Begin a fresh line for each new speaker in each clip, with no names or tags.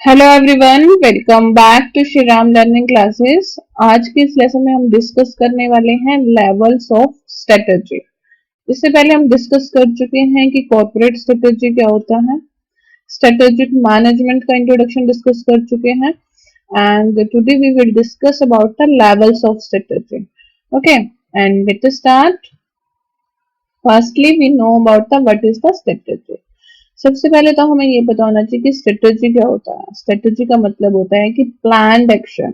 Hello everyone, welcome back to Shri Ram learning classes. आज के इस लेसन में हम डिस्कस करने वाले हैं लेवल्स ऑफ स्ट्रेटजी। इससे पहले हम डिस्कस कर चुके हैं कि कॉर्पोरेट स्ट्रेटजी क्या होता है, स्ट्रेटेजिक मैनेजमेंट का इंट्रोडक्शन डिस्कस कर चुके हैं and today we will discuss about the levels of strategy. Okay, and let us start. Firstly we know about the what is the strategy. सबसे पहले तो हमें ये पता होना चाहिए कि स्ट्रेटेजी क्या होता है। स्ट्रेटेजी का मतलब होता है कि प्लान्ड एक्शन,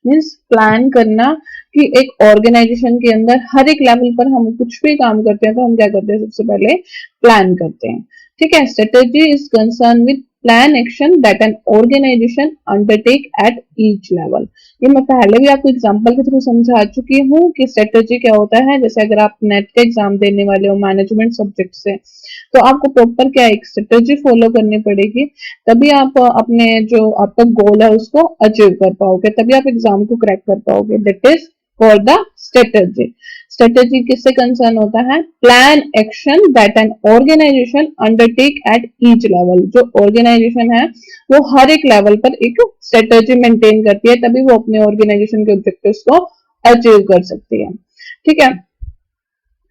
मीन्स प्लान करना कि एक ऑर्गेनाइजेशन के अंदर हर एक लेवल पर हम कुछ भी काम करते हैं तो हम क्या करते हैं, सबसे पहले प्लान करते हैं। ठीक है, strategy is concern with plan action that an organisation undertake at each level. ये मैं पहले भी आपको एग्जांपल के थ्रू समझा चुकी हूँ कि स्ट्रेटेजी क्या होता है। जैसे अगर आप नेट का एग्जाम देने वाले हो मैनेजमेंट सब्जेक्ट से, तो आपको प्रॉपर क्या एक स्ट्रेटेजी फॉलो करनी पड़ेगी, तभी आप अपने जो आपका गोल है उसको अचीव कर पाओगे, तभी आप एग्जाम को क्रैक कर पाओगे। That is for the strategy. Strategy किससे कंसर्न होता है? Plan action that an organisation undertake at each level. जो ऑर्गेनाइजेशन है वो हर एक लेवल पर एक स्ट्रेटेजी मेंटेन करती है, तभी वो अपने ऑर्गेनाइजेशन के ऑब्जेक्टिव्स को अचीव कर सकती है। ठीक है,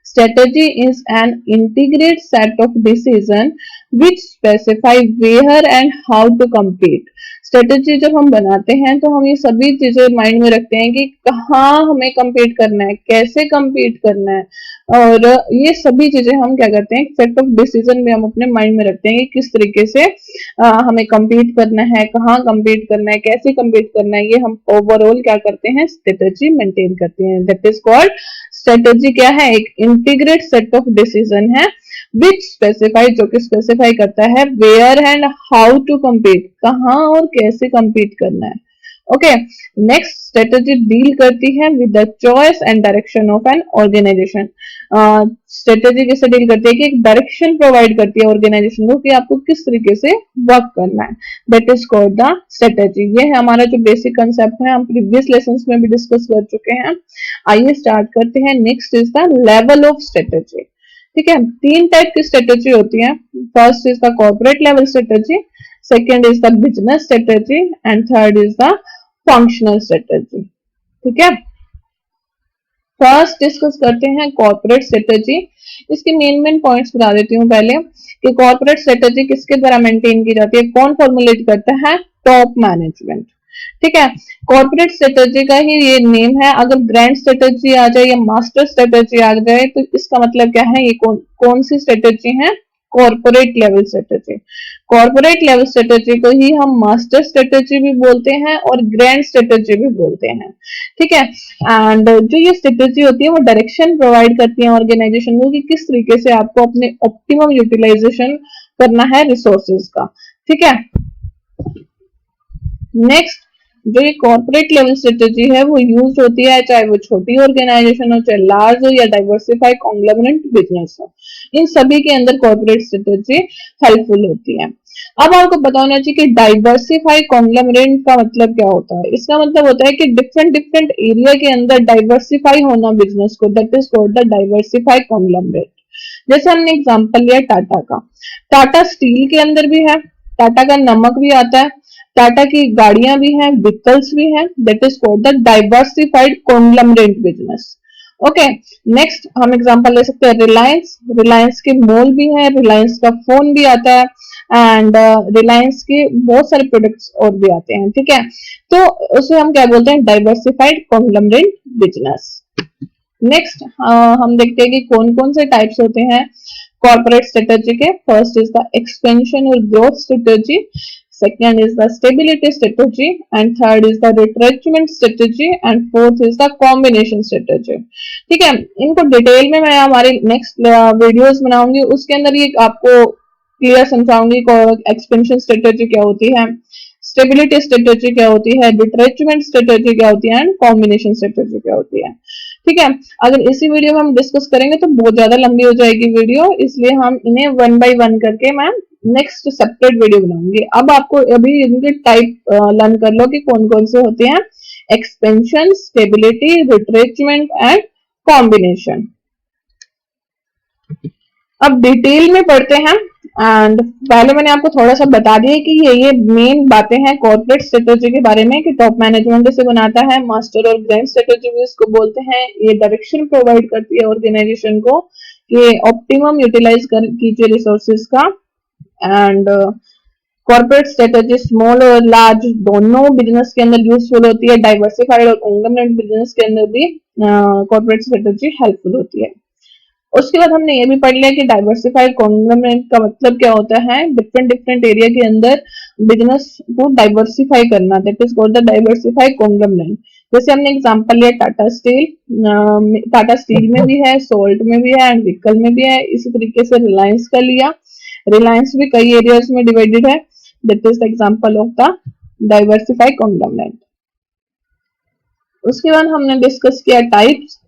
strategy is an integrated set of decisions which specify where and how to compete. Strategy जब हम बनाते हैं तो हम ये सभी चीजें माइंड में रखते हैं कि कहाँ हमें compete करना है, कैसे compete करना है, और ये सभी चीजें हम क्या करते हैं, सेट ऑफ डिसीजन में हम अपने माइंड में रखते हैं कि किस तरीके से हमें compete करना है, कहाँ compete करना है, कैसे compete करना है। ये हम ओवरऑल क्या करते हैं, स्ट्रेटेजी मेंटेन करते हैं। That is called strategy. क्या है? एक इंटीग्रेट सेट ऑफ डिसीजन है विच स्पेसिफाई, जो कि स्पेसिफाई करता है where and how to compete, कहाँ और कैसे कम्पीट करना है। ओके, नेक्स्ट स्ट्रेटेजी डील करती है with the choice and direction of an organisation. Strategy किससे डील करती है कि एक डायरेक्शन प्रोवाइड करती है ऑर्गेनाइजेशन को कि आपको किस तरीके से वर्क करना है। That is called the strategy. ये है हमारा जो बेसिक कंसेप्ट है, हम प्रीवियस लेसन्स में भी डिस्कस कर चुके हैं। आइए स्टार्ट करते हैं। Next is the level of strategy. ठीक है, तीन टाइप की स्ट्रेटेजी होती है। First is the corporate level strategy, second is the business strategy and third is the functional strategy. ठीक है, फर्स्ट डिस्कस करते हैं कॉर्पोरेट स्ट्रेटेजी। इसके मेन पॉइंट्स बता देती हूँ पहले कि कॉर्पोरेट स्ट्रेटेजी किसके द्वारा मेंटेन की जाती है, कौन फॉर्मुलेट करता है, टॉप मैनेजमेंट। ठीक है, कॉर्पोरेट स्ट्रेटेजी का ही ये नेम है। अगर ग्रैंड स्ट्रेटेजी आ जाए या मास्टर स्ट्रेटेजी आ जाए तो इसका मतलब क्या है, ये कौन सी स्ट्रेटेजी है, corporate level strategy. Corporate level strategy को ही हम मास्टर स्ट्रेटेजी भी बोलते हैं और ग्रैंड स्ट्रेटेजी भी बोलते हैं। ठीक है, एंड जो ये स्ट्रेटेजी होती है वो डायरेक्शन प्रोवाइड करती है ऑर्गेनाइजेशन को कि किस तरीके से आपको अपने ऑप्टिमम यूटिलाइजेशन करना है रिसोर्सेज का। ठीक है, नेक्स्ट जो ये कॉर्पोरेट लेवल स्ट्रेटेजी है वो यूज होती है चाहे वो छोटी ऑर्गेनाइजेशन हो, चाहे लार्ज हो या डाइवर्सिफाइड कॉन्ग्लोमरेट बिजनेस हो, इन सभी के अंदर कॉर्पोरेट स्ट्रेटेजी हेल्पफुल होती है। अब आपको पता होना चाहिए कि डाइवर्सिफाइड कॉन्ग्लोमरेट का मतलब क्या होता है। इसका मतलब होता है कि डिफरेंट डिफरेंट एरिया के अंदर डाइवर्सिफाई होना बिजनेस को, that is called the diversified conglomerate. जैसे हमने एग्जांपल लिया टाटा का, टाटा स्टील के अंदर भी है, टाटा का नमक भी आता है, टाटा की गाड़ियां भी हैं, व्हीकल्स भी हैं, that is called the diversified conglomerate business. Okay, next हम एग्जांपल ले सकते हैं रिलायंस। रिलायंस के मॉल भी है, रिलायंस का फोन भी आता है एंड रिलायंस के बहुत सारे प्रोडक्ट्स और भी आते हैं। ठीक है, तो उसे हम क्या बोलते हैं, डाइवर्सिफाइड कॉन्ग्लोमरेट बिजनेस। नेक्स्ट हम देखते हैं कि कौन कौन से टाइप्स होते हैं कॉर्पोरेट स्ट्रेटेजी के। फर्स्ट इज द एक्सपेंशन और growth strategy, second is the stability strategy and third is the retrenchment strategy and fourth is the combination strategy। ठीक है, इनको डिटेल में मैं हमारे नेक्स्ट वीडियोस बनाऊंगी, उसके अंदर ये आपको क्लियर समझाऊंगी एक्सपेंशन स्ट्रेटेजी क्या होती है, स्टेबिलिटी स्ट्रेटेजी क्या होती है, डिट्रेचमेंट स्ट्रेटेजी क्या होती है एंड कॉम्बिनेशन स्ट्रेटेजी क्या होती है। ठीक है, अगर इसी वीडियो में हम डिस्कस करेंगे तो बहुत ज्यादा लंबी हो जाएगी वीडियो, इसलिए हम इन्हें वन बाय वन करके मैं नेक्स्ट सेपरेट वीडियो बनाऊंगी। अब आपको अभी इनके टाइप लर्न कर लो कि कौन कौन से होते हैं, expansion, stability, retrenchment and combination. अब डिटेल में पढ़ते हैं एंड पहले मैंने आपको थोड़ा सा बता दिया कि ये मेन बातें हैं कॉर्पोरेट स्ट्रेटेजी के बारे में कि टॉप मैनेजमेंट इसे बनाता है, मास्टर और ग्रैंड स्ट्रेटेजी भी इसको बोलते हैं। ये डायरेक्शन प्रोवाइड करती है ऑर्गेनाइजेशन को कि ऑप्टिमम यूटिलाइज कर कीजिए रिसोर्सेज का। एंड कॉर्पोरेट स्ट्रेटेजी स्मॉल और लार्ज दोनों बिजनेस के अंदर यूजफुल होती है। डाइवर्सिफाइड और कॉन्ग्लोमरेट बिजनेस के अंदर भी कॉर्पोरेट स्ट्रेटेजी हेल्पफुल होती है। उसके बाद हमने ये भी पढ़ लिया कि डाइवर्सिफाइड कॉन्ग्लोमरेट का मतलब क्या होता है, डिफरेंट डिफरेंट एरिया के अंदर बिजनेस को डाइवर्सिफाई करना, that is called the diversified conglomerate. जैसे हमने एग्जांपल लिया टाटा स्टील, टाटा स्टील में भी है, सोल्ट में भी है एंड व्हीकल में भी है। इसी तरीके से रिलायंस का लिया, रिलायंस भी कई एरियाज में डिवाइडेड है, that is the example of the diversified conglomerate. उसके बाद हमने डिस्कस किया टाइप्स।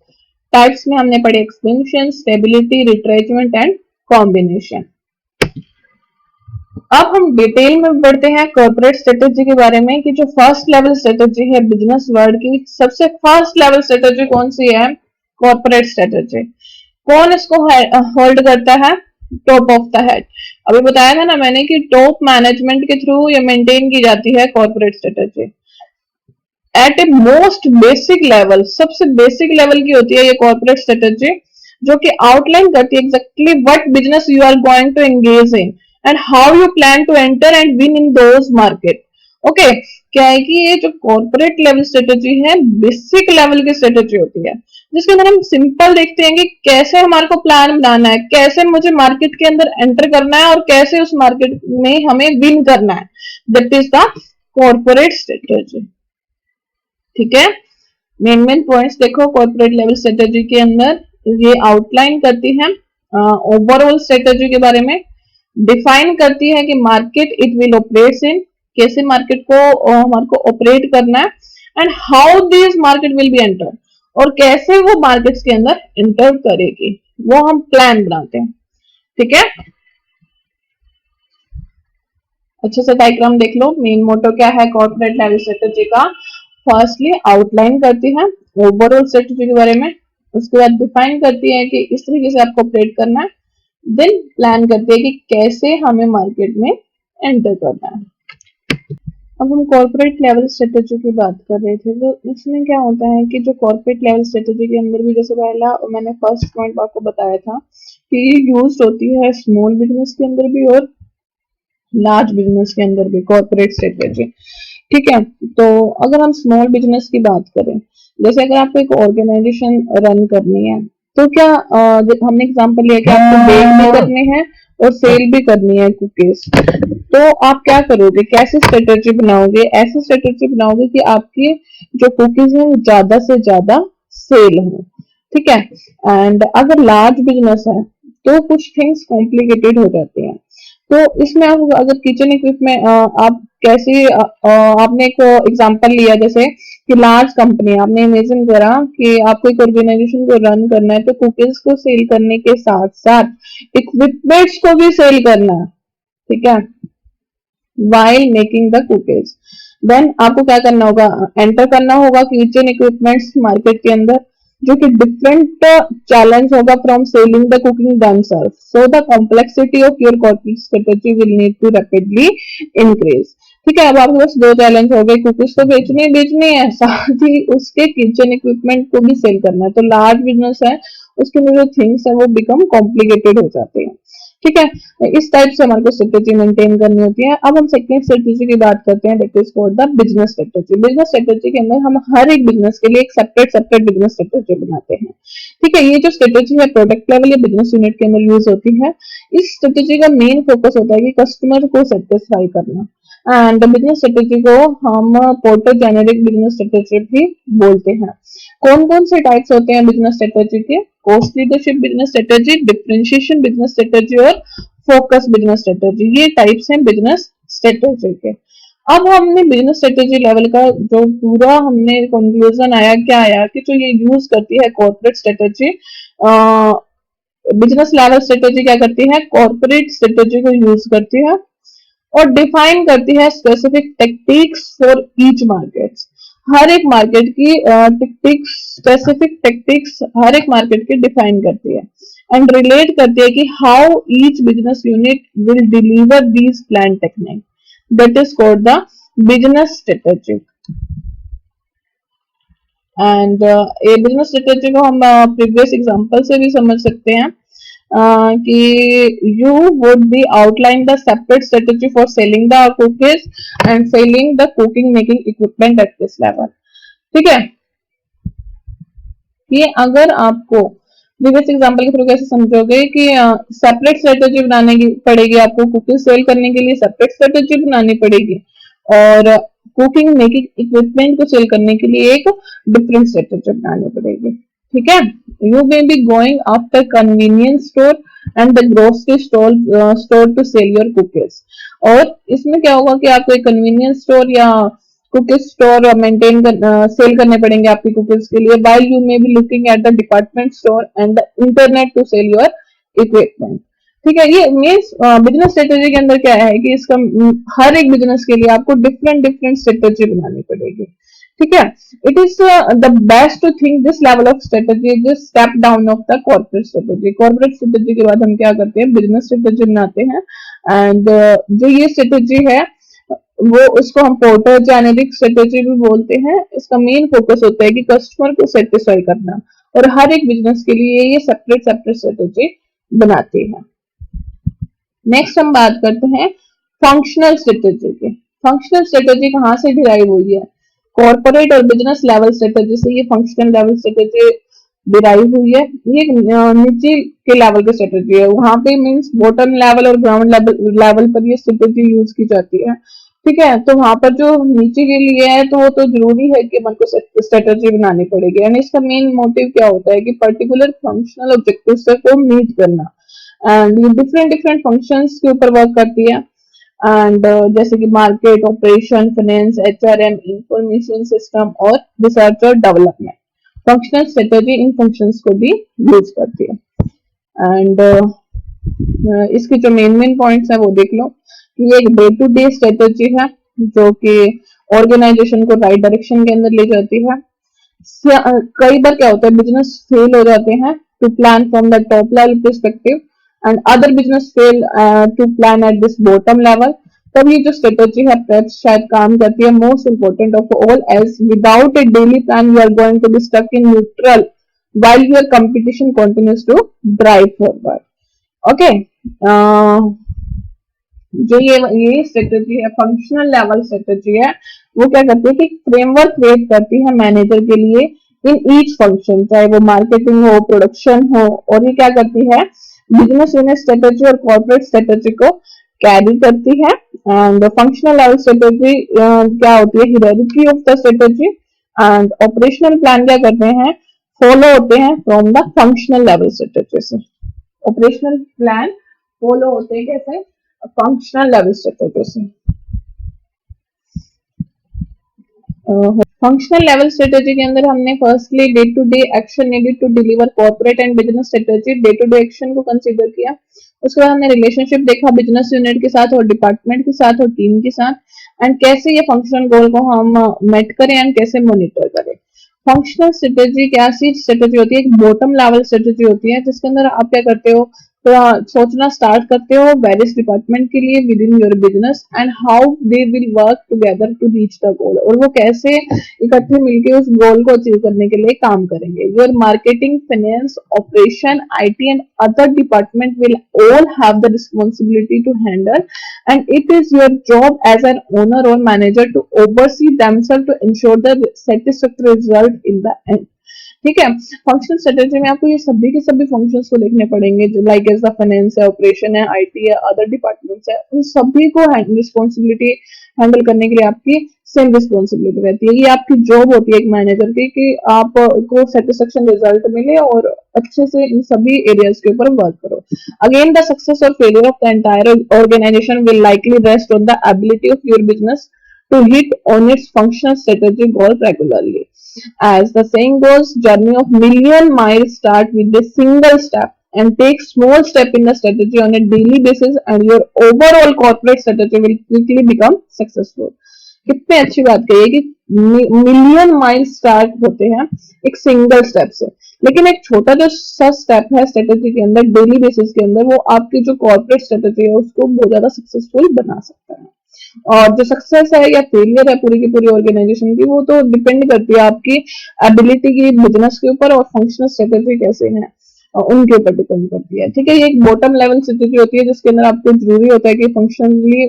टाइप्स में हमने पढ़े expansion, stability, retrenchment and combination. अब हम डिटेल में बढ़ते हैं कॉर्पोरेट स्ट्रेटेजी के बारे में कि जो फर्स्ट लेवल स्ट्रेटेजी है बिजनेस वर्ल्ड की, सबसे फर्स्ट लेवल स्ट्रेटेजी कौन सी है, कॉर्पोरेट स्ट्रेटेजी। कौन इसको होल्ड करता है, टॉप ऑफ द हेड। अभी बताया था ना मैंने कि टॉप मैनेजमेंट के थ्रू ये मेंटेन की जाती है corporate strategy. At a most basic level, सबसे बेसिक लेवल की होती है ये कॉर्पोरेट स्ट्रेटेजी, जो कि आउटलाइन करती है exactly what business you are going to engage in and how you plan to enter and win in those market. Okay, क्या है कि ये जो कॉर्पोरेट लेवल स्ट्रेटेजी है बेसिक लेवल की स्ट्रेटेजी होती है, जिसके अंदर हम सिंपल देखते हैं कि कैसे हमारे को प्लान बनाना है, कैसे मुझे मार्केट के अंदर एंटर करना है और कैसे उस मार्केट में हमें विन करना है, that is the corporate strategy. ठीक है, मेन पॉइंट्स देखो कॉर्पोरेट लेवल स्ट्रेटेजी के अंदर, ये आउटलाइन करती है ओवरऑल स्ट्रेटेजी के बारे में, डिफाइन करती है कि market it will operates in, कैसे मार्केट को हमारे को ऑपरेट करना है, and how this market will be enter, और कैसे वो मार्केट्स के अंदर एंटर करेगी, वो हम प्लान बनाते हैं। ठीक है, अच्छे से डायग्राम देख लो। मेन मोटो क्या है कॉर्पोरेट लेवल स्ट्रेटेजी का, फर्स्टली आउटलाइन करती है ओवरऑल स्ट्रेटेजी के बारे में, उसके बाद डिफाइन करती है कि इस तरीके से आपको ऑपरेट करना है, देन प्लान करती है कि कैसे हमें मार्केट में एंटर करना है। अब हम कॉर्पोरेट लेवल स्ट्रेटेजी की बात कर रहे थे, तो इसमें क्या होता है कि जो कॉर्पोरेट लेवल स्ट्रेटेजी के अंदर भी, जैसे पहला मैंने फर्स्ट पॉइंट आपको बताया था कि ये यूज होती है स्मॉल बिजनेस के अंदर भी और लार्ज बिजनेस के अंदर भी कॉर्पोरेट स्ट्रेटेजी। ठीक है, तो अगर हम स्मॉल बिजनेस की बात करें, जैसे अगर आपको एक ऑर्गेनाइजेशन रन करनी है, तो क्या हमने एग्जांपल लिया कि आपको बेक भी करने हैं और सेल भी करनी है कुकीज, तो आप क्या करोगे, कैसे स्ट्रेटेजी बनाओगे, ऐसी स्ट्रेटेजी बनाओगे कि आपकी जो कुकीज है वो ज्यादा से ज्यादा सेल हो। ठीक है, एंड अगर लार्ज बिजनेस है तो कुछ थिंग्स कॉम्प्लिकेटेड हो जाती हैं। तो इसमें आप अगर किचन इक्विपमेंट आप कैसे आपने एक एग्जांपल लिया, जैसे कि लार्ज कंपनी, आपने इमेजिन करा कि आपको एक ऑर्गेनाइजेशन को रन करना है, तो कुकीज को सेल करने के साथ साथ इक्विपमेंट्स को भी सेल करना है। ठीक है, while making the cookies, then आपको क्या करना होगा, एंटर करना होगा किचन इक्विपमेंट्स मार्केट के अंदर, जो कि डिफरेंट चैलेंज होगा from selling the cooking themselves, so the complexity of your corporate strategy will need to rapidly increase। ठीक है, अब आपके पास दो चैलेंज हो गए, कुकीज तो बेचनी है, साथ ही उसके किचन इक्विपमेंट को भी सेल करना है। तो लार्ज बिजनेस है, उसके अंदर जो थिंग्स है वो बिकम कॉम्प्लिकेटेड हो जाते हैं। ठीक है, इस टाइप से हमारे को स्ट्रेटेजी मेंटेन करनी होती है। अब हम सेकंड स्ट्रेटेजी की बात करते हैं, that is called the business strategy. Business strategy के अंदर हम हर एक बिजनेस के लिए एक सेपरेट बिजनेस स्ट्रेटेजी बनाते हैं। ठीक है, ये जो स्ट्रेटेजी है प्रोडक्ट लेवल या बिजनेस यूनिट के अंदर यूज होती है। इस स्ट्रेटेजी का मेन फोकस होता है कि कस्टमर को सेटिस्फाई करना, एंड बिजनेस स्ट्रेटेजी को हम पोर्टर जेनेरिक बिजनेस स्ट्रेटेजी भी बोलते हैं। कौन कौन से टाइप्स होते हैं बिजनेस स्ट्रेटेजी के, cost leadership business strategy, differentiation business strategy और फोकस बिजनेस स्ट्रेटेजी, ये टाइप्स हैं बिजनेस स्ट्रेटेजी के। अब हमने बिजनेस स्ट्रेटेजी लेवल का जो पूरा हमने कंक्लूजन आया, क्या आया कि जो ये यूज करती है corporate strategy, business level strategy क्या करती है, कॉर्पोरेट स्ट्रेटेजी को यूज करती है और डिफाइन करती है specific tactics for each market. हर एक मार्केट की टेक्टिक्स, स्पेसिफिक टेक्टिक्स हर एक मार्केट की डिफाइन करती है। एंड रिलेट करती है कि how each business unit will deliver these plan technique, that is called the business strategy. And ये बिजनेस स्ट्रेटेजी को हम प्रीवियस एग्जांपल से भी समझ सकते हैं कि you would be outline the separate strategy for selling the cookies and selling the cooking making equipment at this level. ठीक है, ये अगर आपको प्रीवियस एग्जांपल के थ्रू कैसे समझोगे कि सेपरेट स्ट्रेटेजी बनाने की पड़ेगी, आपको कुकीज सेल करने के लिए सेपरेट स्ट्रेटेजी बनानी पड़ेगी और कुकिंग मेकिंग इक्विपमेंट को सेल करने के लिए एक डिफरेंट स्ट्रेटेजी बनानी पड़ेगी। ठीक है, you may be going after convenience store and the grocery store to sell your cookies. और इसमें क्या होगा कि आपको एक कन्वीनियंस स्टोर या कुकीज स्टोर मेंटेन सेल करने पड़ेंगे आपकी कुकीज के लिए, while you may be looking at the department store and the internet to sell your equipment। ठीक है, ये मीन्स बिजनेस स्ट्रेटेजी के अंदर क्या है कि इसका हर एक बिजनेस के लिए आपको डिफरेंट डिफरेंट स्ट्रेटेजी बनानी पड़ेगी। ठीक है, it is the best to think this level of strategy, this step down of the corporate strategy. Corporate strategy के बाद हम क्या करते हैं, बिजनेस स्ट्रेटेजी बनाते हैं। एंड जो ये स्ट्रेटेजी है वो उसको हम पोर्टर जेनेरिक स्ट्रेटेजी भी बोलते हैं। इसका मेन फोकस होता है कि कस्टमर को सेटिस्फाई करना, और हर एक बिजनेस के लिए ये सेपरेट सेपरेट स्ट्रेटेजी बनाती है। नेक्स्ट हम बात करते हैं फंक्शनल स्ट्रेटेजी की। फंक्शनल स्ट्रेटेजी कहाँ से डिराइव हुई है, कॉर्पोरेट और बिजनेस लेवल स्ट्रेटेजी से ये फंक्शनल लेवल स्ट्रेटेजी डिराइव हुई है। ये नीचे के लेवल की स्ट्रेटेजी है, वहां पे मींस बॉटम लेवल और ग्राउंड लेवल पर ये स्ट्रेटेजी यूज की जाती है। ठीक है, तो वहां पर जो नीचे के लिए है तो वो तो जरूरी है कि हमको स्ट्रेटेजी बनानी पड़ेगी। यानी इसका मेन मोटिव क्या होता है कि पर्टिकुलर फंक्शनल ऑब्जेक्टिव्स को मीट करना, एंड ये डिफरेंट डिफरेंट फंक्शंस के ऊपर वर्क करती है। एंड जैसे कि market, operation, finance, HRM, information system और रिसर्च और डेवलपमेंट। फंक्शनल स्ट्रेटेजी इन फंक्शंस को भी यूज करती है। एंड इसकी जो मेन मेन पॉइंट्स है वो देख लो। ये एक डे टू डे स्ट्रेटेजी है जो कि ऑर्गेनाइजेशन को राइट डायरेक्शन के अंदर ले जाती है। कई बार क्या होता है, बिजनेस फेल हो जाते हैं to plan from the top level perspective and other business fail to plan at this bottom level. तब ये जो स्ट्रेटेजी है शायद काम करती है। Most important of all, as without a daily plan you are going to be stuck in neutral while your competition continues to drive forward। Okay, जो ये स्ट्रेटेजी है, फंक्शनल लेवल स्ट्रेटेजी है, वो क्या करती है कि फ्रेमवर्क क्रिएट करती है मैनेजर के लिए इन ईच फंक्शन, चाहे वो मार्केटिंग हो, प्रोडक्शन हो। और ये क्या करती है, बिजनेस यूनिट स्ट्रेटेजी और कॉर्पोरेट स्ट्रेटेजी को कैरी करती है। एंड फंक्शनल लेवल स्ट्रेटेजी क्या होती है, hierarchy of the strategy. And operational plan क्या करते हैं, फॉलो होते हैं from the functional level strategy से। ऑपरेशनल प्लान फॉलो होते हैं कैसे, फंक्शनल लेवल स्ट्रेटेजी से। फंक्शनल लेवल स्ट्रेटेजी के अंदर हमने firstly day to day action needed to deliver corporate and business strategy, day to day action को कंसीडर किया। उसके बाद हमने रिलेशनशिप देखा बिजनेस यूनिट के साथ और डिपार्टमेंट के साथ और टीम के साथ, एंड कैसे ये फंक्शनल गोल को हम मेट करें एंड कैसे मॉनिटर करें। फंक्शनल स्ट्रेटेजी क्या सी स्ट्रेटेजी होती है, एक बॉटम लेवल स्ट्रेटेजी होती है जिसके अंदर आप क्या करते हो, तो सोचना स्टार्ट करते हो वेरियस डिपार्टमेंट के लिए within your business and how they will work together to reach the goal, और वो कैसे इकट्ठे मिलकर उस गोल को अचीव करने के लिए काम करेंगे। Your marketing, finance, operation, IT and other department will all have the responsibility to handle, and it is your job as an owner और manager to oversee themselves to ensure the satisfactory result in the end. ठीक है, functional strategy में आपको ये सभी के सभी functions को देखने पड़ेंगे, जो लाइक एज द फाइनेंस है, ऑपरेशन है, आईटी है, अदर डिपार्टमेंट्स है, उन सभी को रिस्पॉन्सिबिलिटी हैंडल करने के लिए आपकी सेम रिस्पॉन्सिबिलिटी रहती है। ये आपकी जॉब होती है एक मैनेजर की कि आपको सेटिस्फेक्शन रिजल्ट मिले और अच्छे से इन सभी एरियाज के ऊपर वर्क करो। अगेन द सक्सेस और failure of the entire organisation will likely rest on the ability of your business to hit on its functional strategy goal regularly. As the saying goes, journey of million miles start with a single step and take small step in the strategy on a daily basis and your overall corporate strategy will quickly become successful। कितनी अच्छी बात कही है कि million mile start होते हैं एक single step से, लेकिन एक छोटा जो सा स्टेप है स्ट्रेटेजी के अंदर डेली बेसिस के अंदर, वो आपकी जो कॉर्पोरेट स्ट्रेटेजी है उसको बहुत ज्यादा सक्सेसफुल बना सकता है। और जो सक्सेस है या फेलियर है पूरी की पूरी ऑर्गेनाइजेशन की, वो तो डिपेंड करती है आपकी एबिलिटी की बिजनेस के ऊपर, और फंक्शनल स्ट्रेटेजी कैसे है उनके ऊपर डिपेंड करती है। ठीक है, ये एक बॉटम लेवल स्ट्रेटेजी होती है जिसके अंदर आपको जरूरी होता है कि फंक्शनली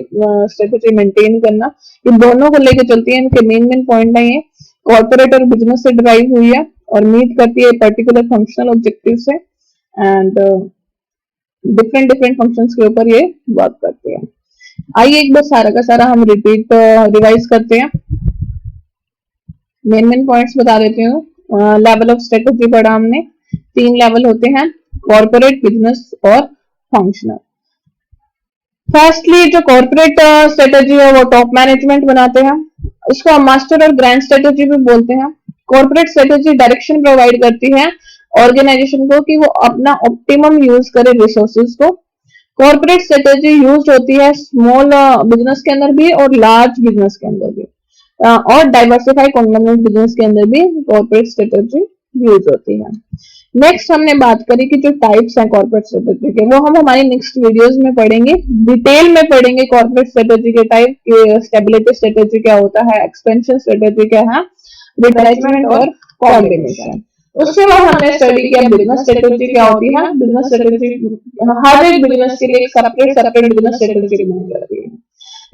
स्ट्रेटेजी मेंटेन करना। ये दोनों को लेकर चलती है, इनके मेन मेन पॉइंट है ये कॉर्पोरेट और बिजनेस से ड्राइव हुई है और मीट करती है पर्टिकुलर फंक्शनल ऑब्जेक्टिव से, एंड डिफरेंट डिफरेंट फंक्शंस के ऊपर ये वर्क करते हैं। आइए एक बार सारा का सारा हम रिवाइज करते हैं। मेन मेन पॉइंट्स बता देती हूँ। लेवल ऑफ स्ट्रेटेजी पढ़ा हमने, 3 लेवल होते हैं, कॉर्पोरेट, बिजनेस और फंक्शनल। फर्स्टली जो कॉर्पोरेट स्ट्रेटेजी है वो टॉप मैनेजमेंट बनाते हैं, इसको हम मास्टर और ग्रैंड स्ट्रेटेजी भी बोलते हैं। कॉर्पोरेट स्ट्रेटेजी डायरेक्शन प्रोवाइड करती है ऑर्गेनाइजेशन को कि वो अपना ऑप्टिमम यूज करे रिसोर्सेज को। कॉर्पोरेट स्ट्रेटेजी यूज होती है स्मॉल बिजनेस के अंदर भी और लार्ज बिजनेस के अंदर भी, और डाइवर्सिफाई कॉन्ग्लोमरेट बिजनेस के अंदर भी कॉर्पोरेट स्ट्रेटेजी यूज होती है। नेक्स्ट हमने बात करी कि जो टाइप्स हैं कॉर्पोरेट स्ट्रेटेजी के, वो हम हमारी नेक्स्ट वीडियोस में पढ़ेंगे, डिटेल में पढ़ेंगे कॉर्पोरेट स्ट्रेटेजी के टाइप, स्टेबिलिटी स्ट्रेटेजी क्या होता है, एक्सपेंशन स्ट्रेटेजी क्या है, रिप्लेसमेंट और कॉम्बिनेशन। उसके बाद हमने स्टडी किया बिजनेस स्ट्रेटेजी क्या होती है। बिजनेस स्ट्रेटेजी हर एक बिजनेस के लिए सेपरेट सेपरेट बिजनेस स्ट्रेटेजी बनाई जाती है।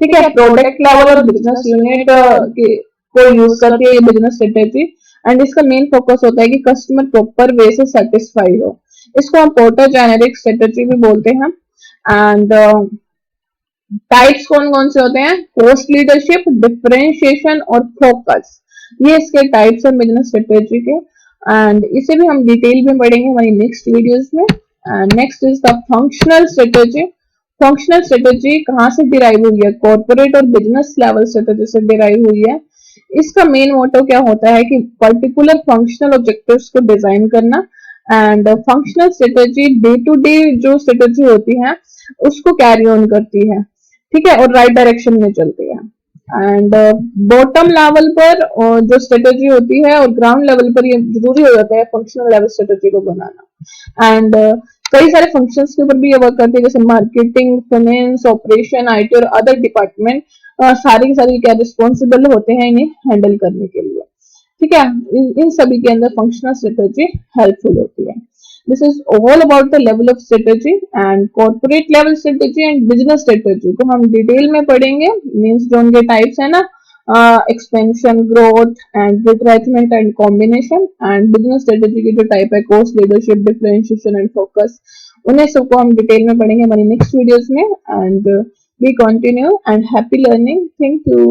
ठीक है, प्रोडक्ट लेवल और बिजनेस यूनिट को यूज करती है ये बिजनेस स्ट्रेटेजी, एंड इसका मेन फोकस होता है कि कस्टमर प्रॉपर वे से सेटिस्फाई हो। इसको हम पोर्टर जेनेरिक स्ट्रेटेजी भी बोलते हैं। एंड टाइप्स कौन कौन से होते हैं, कोस्ट लीडरशिप, डिफरेंशिएशन और फोकस, ये इसके टाइप्स है बिजनेस स्ट्रेटेजी के, एंड इसे भी हम डिटेल में पढ़ेंगे हमारी नेक्स्ट वीडियोस में। And next is the functional strategy. Functional strategy कहाँ से डिराइव हुई है, कॉर्पोरेट और बिजनेस लेवल स्ट्रेटेजी से डिराइव हुई है। इसका मेन मोटो क्या होता है कि पर्टिकुलर फंक्शनल ऑब्जेक्टिव्स को डिजाइन करना, and functional strategy day to day जो स्ट्रेटेजी होती है उसको कैरी ऑन करती है, ठीक है, और राइट डायरेक्शन में चलती है। एंड बॉटम लेवल पर जो स्ट्रेटेजी होती है और ग्राउंड लेवल पर ये जरूरी हो जाता है फंक्शनल लेवल स्ट्रेटेजी को बनाना। एंड कई सारे फंक्शंस के ऊपर भी ये वर्क करती है, जैसे मार्केटिंग, फाइनेंस, ऑपरेशन, आईटी और अदर डिपार्टमेंट, सारे के सारे क्या रिस्पॉन्सिबल होते हैं इन्हें हैंडल करने के लिए। ठीक है, इन सभी के अंदर फंक्शनल स्ट्रेटेजी हेल्पफुल होती है। This is all about the level of strategy, and corporate level strategy and business strategy को हम डिटेल में पढ़ेंगे। मीन्स जो उनके टाइप्स है ना, expansion, growth and retrenchment and combination, and business strategy की जो टाइप है cost leadership, differentiation and focus, उन्हें सबको हम डिटेल में पढ़ेंगे हमारी नेक्स्ट वीडियोस में। And we continue and happy learning. Thank you.